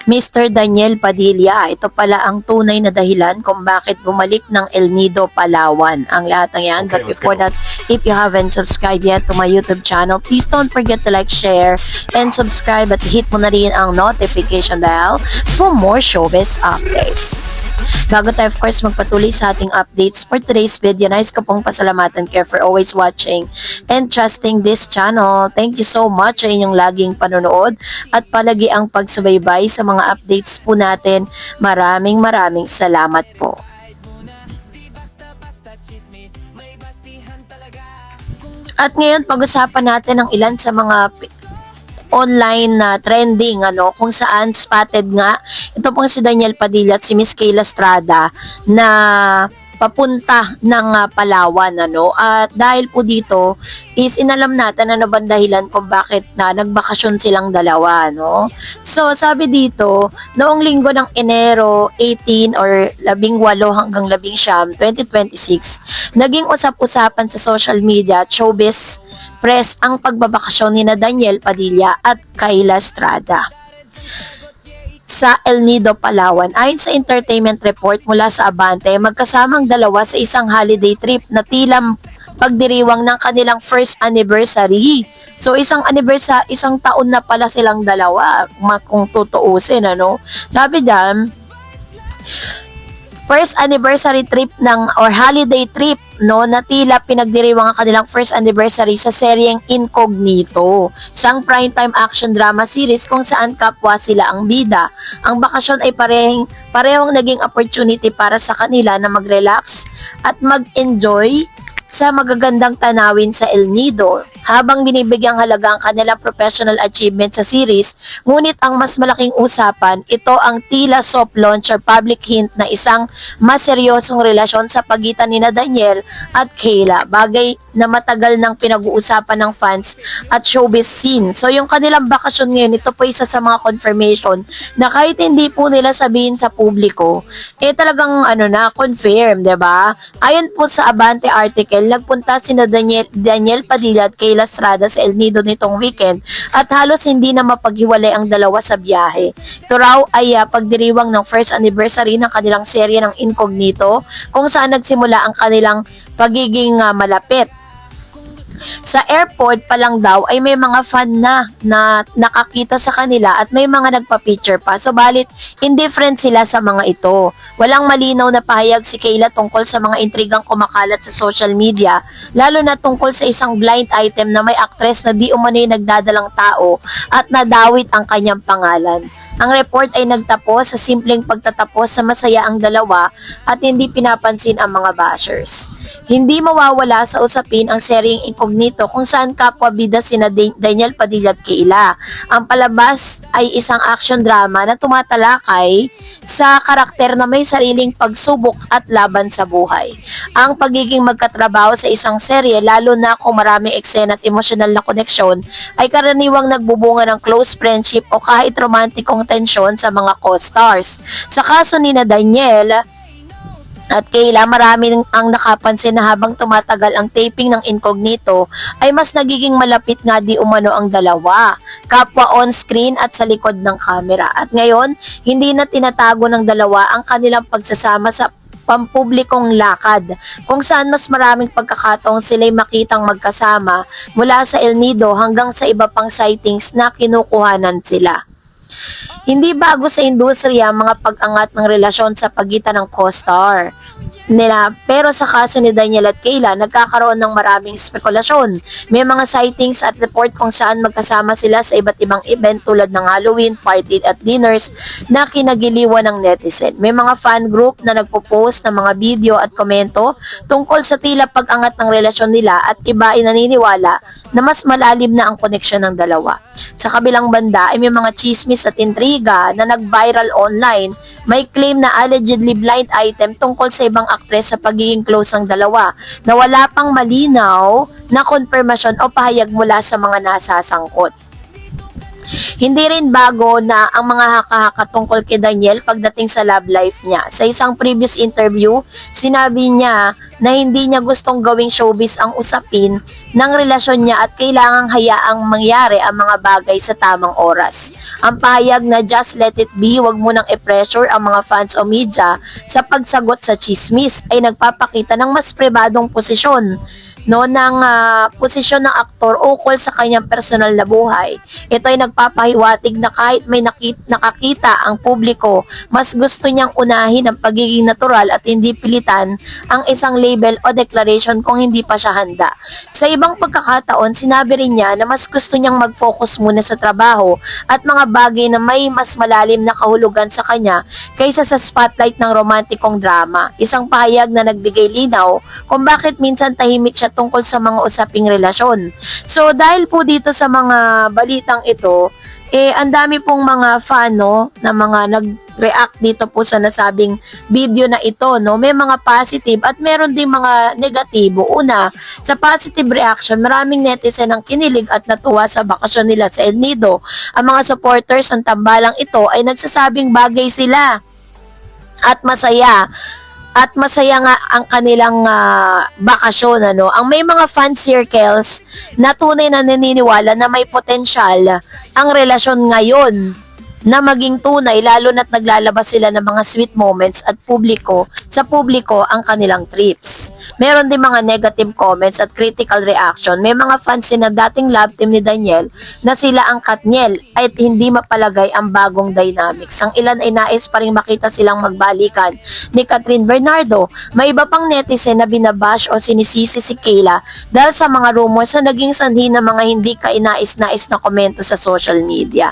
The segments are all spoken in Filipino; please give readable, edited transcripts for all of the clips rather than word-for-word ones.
Mr. Daniel Padilla. Ito pala ang tunay na dahilan kung bakit bumalik ng El Nido Palawan. Ang lahat ng yan. But before that, if you haven't subscribed yet to my YouTube channel, please don't forget to like, share, and subscribe at hit mo na rin ang notification bell for more showbiz updates. Bago tayo of course magpatuloy sa ating updates for today's video, nais ko pong pasalamatan kayo for always watching and trusting this channel. Thank you so much sa inyong laging panonood at palagi ang pagsubaybay sa mga updates po natin. Maraming salamat po. At ngayon pag-usapan natin ang ilan sa mga online na trending kung saan spotted nga ito pong si Daniel Padilla at si Miss Kayla Estrada na papunta ng Palawan at dahil po dito is inalam natin ano bang dahilan kung bakit na nagbakasyon silang dalawa So sabi dito noong linggo ng Enero 18 or 18 hanggang 19, 2026 naging usap-usapan sa social media at showbiz press ang pagbabakasyon ni Daniel Padilla at Kayla Estrada sa El Nido, Palawan. Ayon sa entertainment report mula sa Abante, magkasamang dalawa sa isang holiday trip na tila pagdiriwang ng kanilang first anniversary. So isang taon na pala silang dalawa kung tutuusin Sabi diyan, first anniversary trip or holiday trip na tila pinagdiriwang ang kanilang first anniversary sa seryeng Incognito, isang primetime action drama series kung saan kapwa sila ang bida. Ang bakasyon ay parehong naging opportunity para sa kanila na mag-relax at mag-enjoy sa magagandang tanawin sa El Nido habang binibigyang halaga ang kanilang professional achievement sa series. Ngunit ang mas malaking usapan, ito ang tila soft launch or public hint na isang mas seryosong relasyon sa pagitan ni Daniel at Kayla, bagay na matagal nang pinag-uusapan ng fans at showbiz scene. So yung kanilang bakasyon ngayon, ito po isa sa mga confirmation na kahit hindi po nila sabihin sa publiko, talagang confirm, 'di ba? Ayon po sa Abante article, nagpunta sina Daniel Padilla at Kayla Estrada sa El Nido nitong weekend at halos hindi na mapaghiwalay ang dalawa sa biyahe. Ito raw ay pagdiriwang ng first anniversary ng kanilang serye ng Incognito kung saan nagsimula ang kanilang pagiging malapit. Sa airport pa lang daw ay may mga fan na nakakita sa kanila at may mga nagpa-picture pa. Subalit, indifferent sila sa mga ito. Walang malinaw na pahayag si Kayla tungkol sa mga intrigang kumakalat sa social media, lalo na tungkol sa isang blind item na may aktres na di umano'y nagdadalang tao at nadawit ang kanyang pangalan. Ang report ay nagtapos sa simpleng pagtatapos sa masaya ang dalawa at hindi pinapansin ang mga bashers. Hindi mawawala sa usapin ang seryeng Incognito kung saan kapwa bida sina Daniel Padilla at Kayla. Ang palabas ay isang action drama na tumatalakay sa karakter na may sariling pagsubok at laban sa buhay. Ang pagiging magkatrabaho sa isang serye, lalo na kung maraming eksena at emosyonal na koneksyon, ay karaniwang nagbubunga ng close friendship o kahit romantikong tensyon sa mga co-stars. Sa kaso ni Daniel at Kayla, maraming ang nakapansin na habang tumatagal ang taping ng Incognito ay mas nagiging malapit nga di umano ang dalawa, kapwa on-screen at sa likod ng camera. At ngayon, hindi na tinatago ng dalawa ang kanilang pagsasama sa pampublikong lakad, kung saan mas maraming pagkakataong sila'y makitang magkasama mula sa El Nido hanggang sa iba pang sightings na kinukuhanan sila. Hindi bago sa industriya ang mga pag-angat ng relasyon sa pagitan ng co-star nila, pero sa kaso ni Daniel at Kayla, nagkakaroon ng maraming spekulasyon. May mga sightings at report kung saan magkasama sila sa iba't ibang event tulad ng Halloween party at dinners na kinagiliwan ng netizen. May mga fan group na nagpo-post ng mga video at komento tungkol sa tila pag-angat ng relasyon nila at iba ay naniniwala na mas malalim na ang koneksyon ng dalawa. Sa kabilang banda ay may mga chismis at intriga na nag-viral online. May claim na allegedly blind item tungkol sa ibang aktres sa pagiging close ng dalawa na wala pang malinaw na konfirmasyon o pahayag mula sa mga nasasangkot. Hindi rin bago na ang mga haka-haka tungkol kay Daniel pagdating sa love life niya. Sa isang previous interview, sinabi niya na hindi niya gustong gawing showbiz ang usapin ng relasyon niya at kailangang hayaang mangyari ang mga bagay sa tamang oras. Ang pahayag na just let it be, wag mo nang i-pressure ang mga fans o media sa pagsagot sa chismis ay nagpapakita ng mas pribadong posisyon ng posisyon ng aktor ukol sa kanyang personal na buhay. Ito ay nagpapahiwatig na kahit may nakakita ang publiko, mas gusto niyang unahin ang pagiging natural at hindi pilitan ang isang label o declaration kung hindi pa siya handa. Sa ibang pagkakataon, sinabi rin niya na mas gusto niyang mag-focus muna sa trabaho at mga bagay na may mas malalim na kahulugan sa kanya kaysa sa spotlight ng romantikong drama. Isang pahayag na nagbigay linaw kung bakit minsan tahimik siya tungkol sa mga usaping relasyon. So dahil po dito sa mga balitang ito, ang dami pong mga fan na mga nag-react dito po sa nasabing video na ito, no? May mga positive at meron ding mga negatibo. Una, sa positive reaction, maraming netizen ang kinilig at natuwa sa bakasyon nila sa El Nido. Ang mga supporters ng tambalang ito ay nagsasabing bagay sila at masaya. At masaya nga ang kanilang bakasyon. Ang may mga fan circles na tunay na naniniwala na may potensyal ang relasyon ngayon na maging tunay, lalo na't naglalabas sila ng mga sweet moments at sa publiko ang kanilang trips. Meron din mga negative comments at critical reaction. May mga fans na dating love team ni Daniel na sila ang Katniel at hindi mapalagay ang bagong dynamics. Ang ilan ay nais pa rin makita silang magbalikan ni Catherine Bernardo. May iba pang netizen na binabash o sinisisi si Kayla dahil sa mga rumors na naging sanhi ng mga hindi kainais-nais na komento sa social media.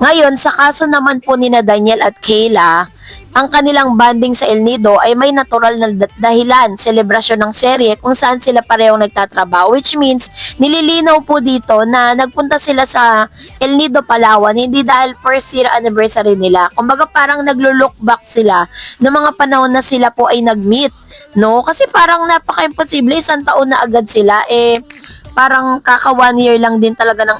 Ngayon, sa kaso naman po ni Daniel at Kayla, ang kanilang bonding sa El Nido ay may natural na dahilan, selebrasyon ng serye kung saan sila parehong nagtatrabaho, which means nililinaw po dito na nagpunta sila sa El Nido, Palawan hindi dahil first year anniversary nila. Kumbaga parang naglo-look back sila ng mga panahon na sila po ay nag-meet, no? Kasi parang napaka-imposible, isang taon na agad sila, parang kaka 1 year lang din talaga ng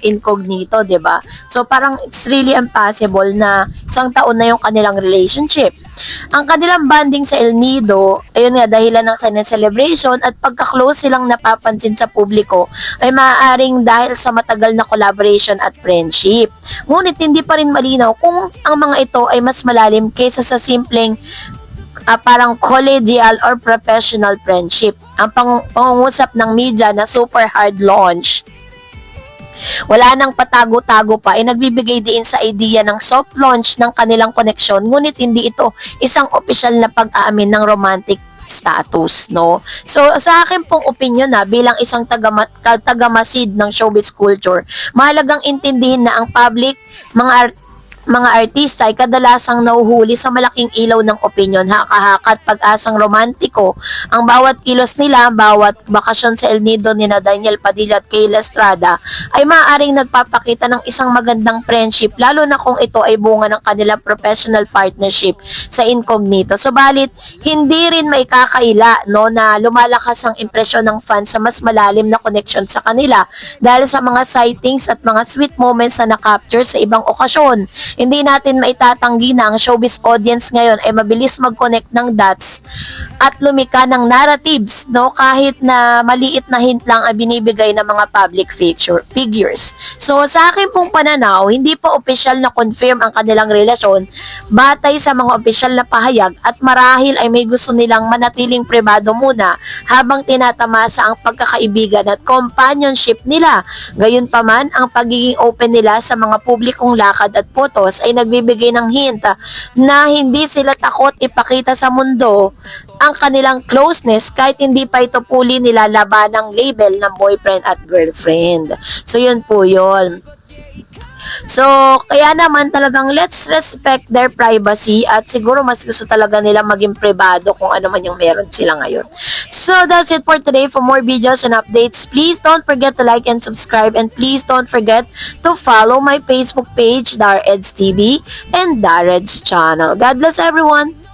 incognito, 'di ba? So parang it's really impossible na isang taon na yung kanilang relationship. Ang kanilang bonding sa El Nido, ayun nga dahilan ng celebration at pagka-close silang napapansin sa publiko ay maaaring dahil sa matagal na collaboration at friendship. Ngunit hindi pa rin malinaw kung ang mga ito ay mas malalim kaysa sa simpleng parang collegial or professional friendship. Ang pangungusap ng media na super hard launch, wala nang patago-tago pa, ay nagbibigay din sa idea ng soft launch ng kanilang koneksyon, ngunit hindi ito isang opisyal na pag-aamin ng romantic status, no? So, sa akin pong opinion bilang isang tagamasid ng showbiz culture, mahalagang intindihin na ang public, mga artista ay kadalasang nahuhuli sa malaking ilaw ng opinyon, haka-haka at pag-asang romantiko. Ang bawat kilos nila, bawat bakasyon sa El Nido ni Daniel Padilla at Kayla Estrada ay maaaring nagpapakita ng isang magandang friendship, lalo na kung ito ay bunga ng kanilang professional partnership sa incognito. Subalit, hindi rin may kakaila, no, na lumalakas ang impresyon ng fans sa mas malalim na connection sa kanila dahil sa mga sightings at mga sweet moments na na-capture sa ibang okasyon. Hindi natin maitatanggi na ang showbiz audience ngayon ay mabilis mag-connect ng dots at lumika ng narratives, no, kahit na maliit na hint lang ang binibigay ng mga public figures. So sa akin pong pananaw, hindi pa opisyal na confirm ang kanilang relasyon batay sa mga opisyal na pahayag at marahil ay may gusto nilang manatiling pribado muna habang tinatamasa ang pagkakaibigan at companionship nila. Gayunpaman, ang pagiging open nila sa mga publikong lakad at photos ay nagbibigay ng hint na hindi sila takot ipakita sa mundo ang kanilang closeness kahit hindi pa ito puli nilalaban ng label ng boyfriend at girlfriend. So yun po yun. So, kaya naman talagang let's respect their privacy at siguro mas gusto talaga nila maging privado kung ano man yung meron sila ngayon. So, that's it for today. For more videos and updates, please don't forget to like and subscribe and please don't forget to follow my Facebook page, DarEds TV and DarEds channel. God bless everyone!